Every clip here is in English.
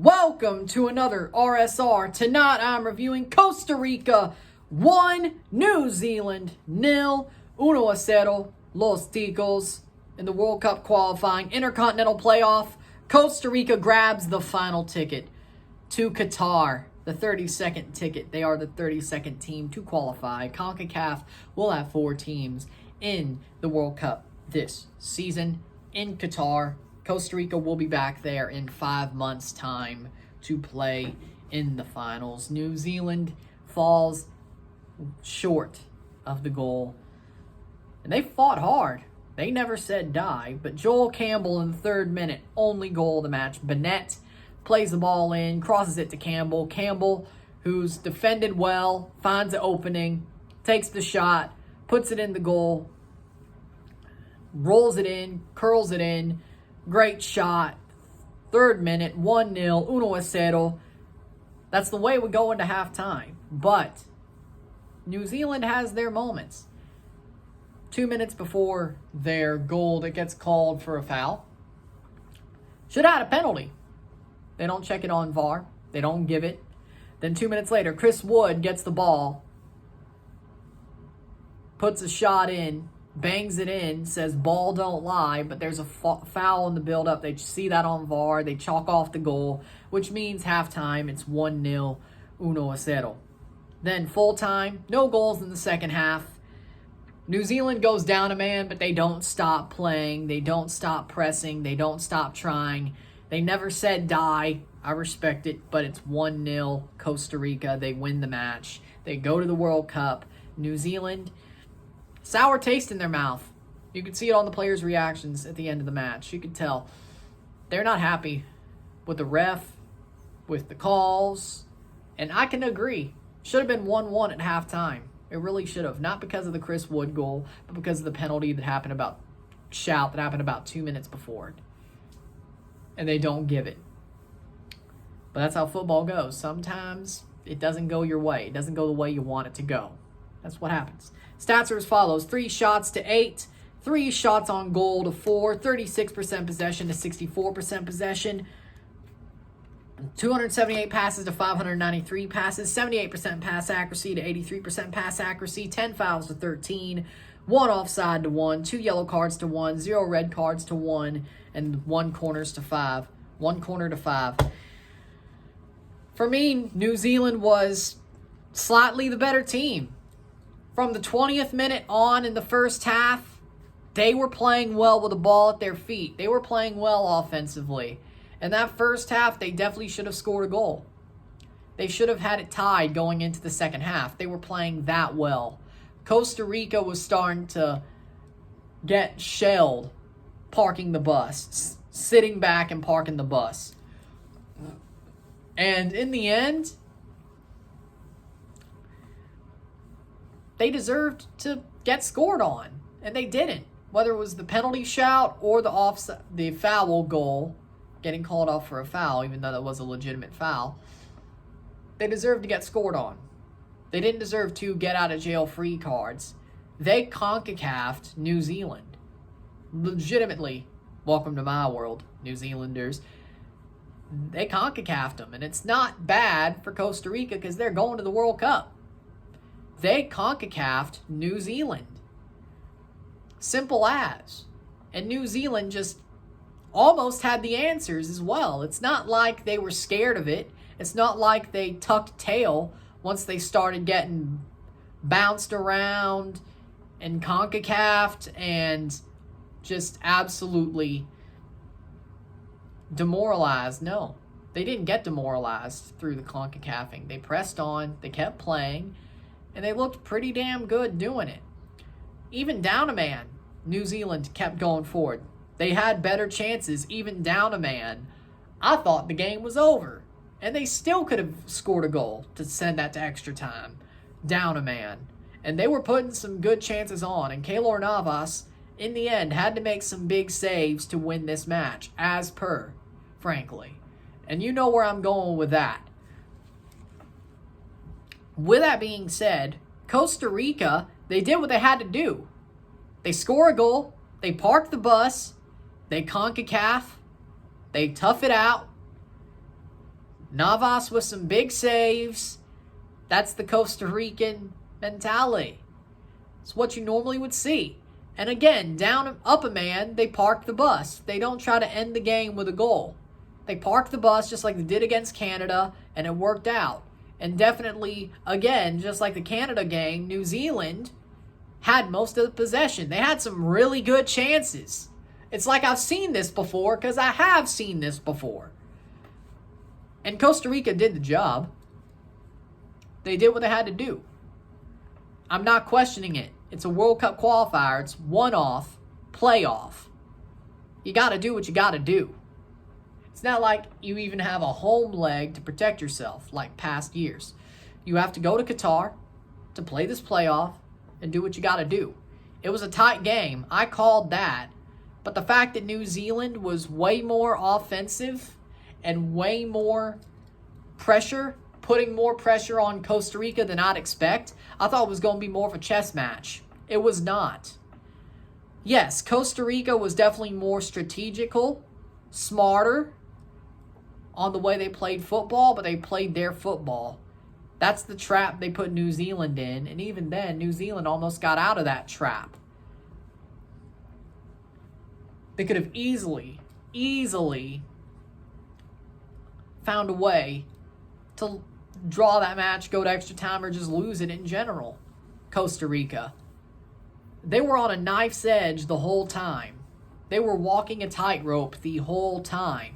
Welcome to another RSR. Tonight I'm reviewing Costa Rica 1, New Zealand 0, 1-0, Los Ticos. In the World Cup qualifying Intercontinental playoff, Costa Rica grabs the final ticket to Qatar, the 32nd ticket. They are the 32nd team to qualify. CONCACAF will have 4 teams in the World Cup this season in Qatar. Costa Rica will be back there in 5 months' time to play in the finals. New Zealand falls short of the goal. And they fought hard. They never said die. But Joel Campbell in the 3rd minute, only goal of the match. Bennett plays the ball in, crosses it to Campbell. Campbell, who's defended well, finds an opening, takes the shot, puts it in the goal, rolls it in, curls it in. Great shot. 3rd minute, 1-0, 1-0. That's the way we go into halftime. But New Zealand has their moments. 2 minutes before their goal that gets called for a foul. Should have had a penalty. They don't check it on VAR. They don't give it. Then 2 minutes later, Chris Wood gets the ball, puts a shot in, bangs it in, says ball don't lie, but there's a foul in the build-up. They see that on VAR. They chalk off the goal, which means halftime, it's 1-0, 1-0. Then full-time, no goals in the second half. New Zealand goes down a man, but they don't stop playing. They don't stop pressing. They don't stop trying. They never said die. I respect it, but it's 1-0 Costa Rica. They win the match. They go to the World Cup. New Zealand, sour taste in their mouth. You could see it on the players' reactions at the end of the match. You could tell they're not happy with the ref, with the calls, and I can agree. Should have been 1-1 at halftime. It really should have. Not because of the Chris Wood goal, but because of the penalty that happened about 2 minutes before it. And they don't give it. But that's how football goes. Sometimes it doesn't go your way. It doesn't go the way you want it to go. That's what happens. Stats are as follows. 3 shots to 8. 3 shots on goal to 4. 36% possession to 64% possession. 278 passes to 593 passes. 78% pass accuracy to 83% pass accuracy. 10 fouls to 13. 1 offside to 1. 2 yellow cards to 1. 0 red cards to 1. And 1 corners to 5. 1 corner to 5. For me, New Zealand was slightly the better team. From the 20th minute on in the first half, they were playing well with the ball at their feet. They were playing well offensively. In that first half, they definitely should have scored a goal. They should have had it tied going into the second half. They were playing that well. Costa Rica was starting to get shelled parking the bus, sitting back and parking the bus. And in the end, they deserved to get scored on, and they didn't. Whether it was the penalty shout or the foul goal, getting called off for a foul, even though that was a legitimate foul, they deserved to get scored on. They didn't deserve 2 get-out-of-jail-free cards. They CONCACAF'd New Zealand. Legitimately, welcome to my world, New Zealanders. They CONCACAF'd them, and it's not bad for Costa Rica because they're going to the World Cup. They CONCACAF'd New Zealand. Simple as. And New Zealand just almost had the answers as well. It's not like they were scared of it. It's not like they tucked tail once they started getting bounced around and CONCACAF'd and just absolutely demoralized. No, they didn't get demoralized through the CONCACAFing. They pressed on, they kept playing, and they looked pretty damn good doing it. Even down a man, New Zealand kept going forward. They had better chances, even down a man. I thought the game was over. And they still could have scored a goal to send that to extra time. Down a man. And they were putting some good chances on. And Keylor Navas, in the end, had to make some big saves to win this match. As per, frankly. And you know where I'm going with that. With that being said, Costa Rica, they did what they had to do. They score a goal. They park the bus. They CONCACAF. They tough it out. Navas with some big saves. That's the Costa Rican mentality. It's what you normally would see. And again, down up a man, they park the bus. They don't try to end the game with a goal. They park the bus just like they did against Canada, and it worked out. And definitely, again, just like the Canada game, New Zealand had most of the possession. They had some really good chances. It's like I've seen this before, because I have seen this before. And Costa Rica did the job. They did what they had to do. I'm not questioning it. It's a World Cup qualifier. It's one-off, playoff. You got to do what you got to do. It's not like you even have a home leg to protect yourself like past years. You have to go to Qatar to play this playoff and do what you got to do. It was a tight game. I called that. But the fact that New Zealand was way more offensive and way more pressure, putting more pressure on Costa Rica than I'd expect, I thought it was going to be more of a chess match. It was not. Yes, Costa Rica was definitely more strategical, smarter on the way they played football, but they played their football. That's the trap they put New Zealand in, and even then, New Zealand almost got out of that trap. They could have easily found a way to draw that match, go to extra time, or just lose it in general. Costa Rica. They were on a knife's edge the whole time. They were walking a tightrope the whole time.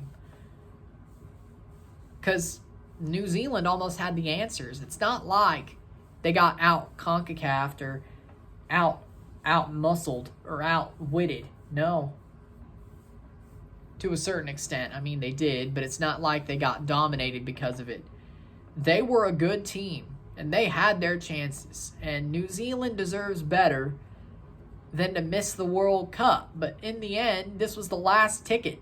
Because New Zealand almost had the answers. It's not like they got out-CONCACAF'd or out-muscled or out-witted. No. To a certain extent. I mean, they did, but it's not like they got dominated because of it. They were a good team, and they had their chances. And New Zealand deserves better than to miss the World Cup. But in the end, this was the last ticket.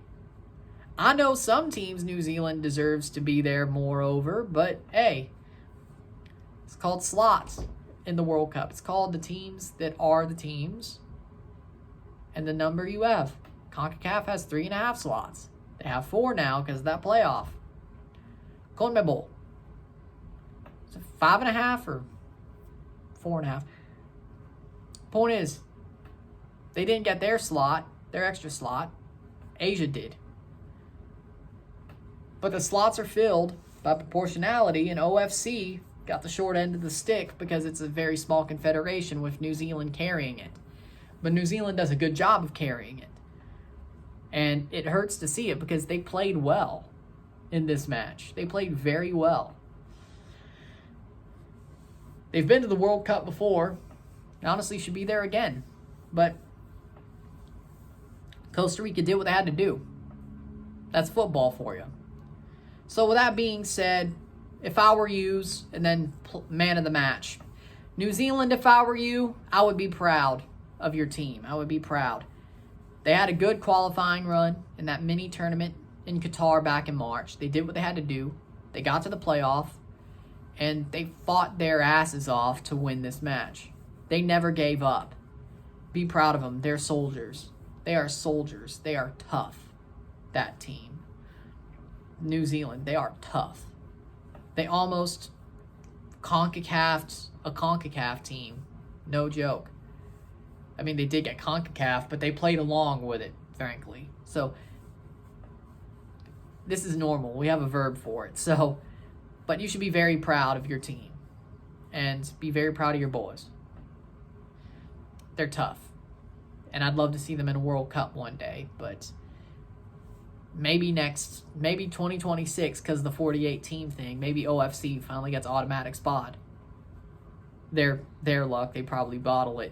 I know some teams New Zealand deserves to be there moreover, but hey, it's called slots in the World Cup. It's called the teams that are the teams and the number you have. CONCACAF has 3.5 slots. They have 4 now because of that playoff. CONMEBOL. Is it 5.5 or 4.5? Point is, they didn't get their slot, their extra slot. Asia did. But the slots are filled by proportionality, and OFC got the short end of the stick because it's a very small confederation with New Zealand carrying it. But New Zealand does a good job of carrying it. And it hurts to see it because they played well in this match. They played very well. They've been to the World Cup before. Honestly, should be there again. But Costa Rica did what they had to do. That's football for you. So with that being said, if I were you, and then man of the match. New Zealand, if I were you, I would be proud of your team. I would be proud. They had a good qualifying run in that mini tournament in Qatar back in March. They did what they had to do. They got to the playoff, and they fought their asses off to win this match. They never gave up. Be proud of them. They're soldiers. They are soldiers. They are tough, that team. New Zealand, they are tough. They almost CONCACAF'd a CONCACAF team. No joke. I mean, they did get CONCACAF, but they played along with it, frankly. So, this is normal. We have a verb for it. So, but you should be very proud of your team. And be very proud of your boys. They're tough. And I'd love to see them in a World Cup one day, but maybe 2026 because of the 48 team thing. Maybe OFC finally gets automatic spot. Their luck, they probably bottle it.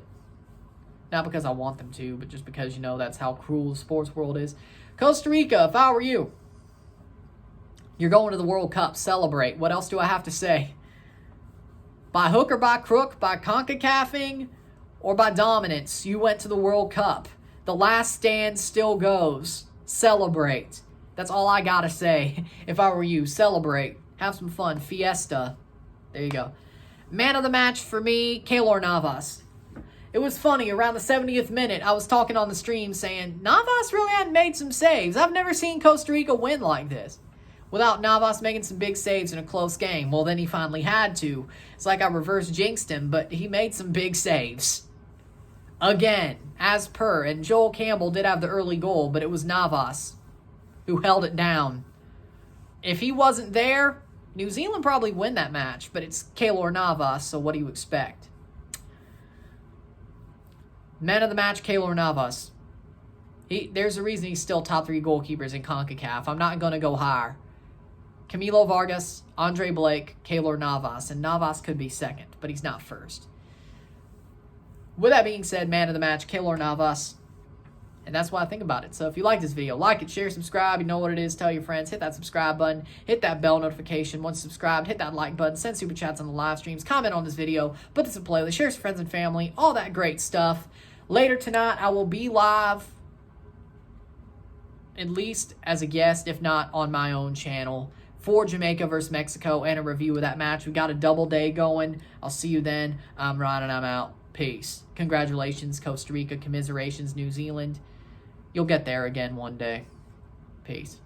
Not because I want them to, but just because, that's how cruel the sports world is. Costa Rica, if I were you, you're going to the World Cup. Celebrate. What else do I have to say? By hook or by crook, by CONCACAFing or by dominance, you went to the World Cup. The last stand still goes. Celebrate. That's all I gotta say. If I were you, celebrate. Have some fun. Fiesta. There you go. Man of the match for me, Keylor Navas. It was funny, around the 70th minute, I was talking on the stream saying, Navas really hadn't made some saves. I've never seen Costa Rica win like this. without Navas making some big saves in a close game. Well, then he finally had to. It's like I reverse jinxed him, but he made some big saves. Again, as per. And Joel Campbell did have the early goal, but it was Navas who held it down. If he wasn't there, New Zealand probably win that match, but it's Keylor Navas, so what do you expect? Man of the match, Keylor Navas. There's a reason he's still top 3 goalkeepers in CONCACAF. I'm not going to go higher. Camilo Vargas, Andre Blake, Keylor Navas, and Navas could be second, but he's not first. With that being said, man of the match, Keylor Navas. And that's what I think about it. So if you like this video, like it, share, subscribe. You know what it is. Tell your friends. Hit that subscribe button. Hit that bell notification. Once subscribed, hit that like button. Send super chats on the live streams. Comment on this video. Put this in playlist. Share with friends and family. All that great stuff. Later tonight, I will be live, at least as a guest, if not on my own channel, for Jamaica versus Mexico and a review of that match. We got a double day going. I'll see you then. I'm Ryan and I'm out. Peace. Congratulations, Costa Rica. Commiserations, New Zealand. You'll get there again one day. Peace.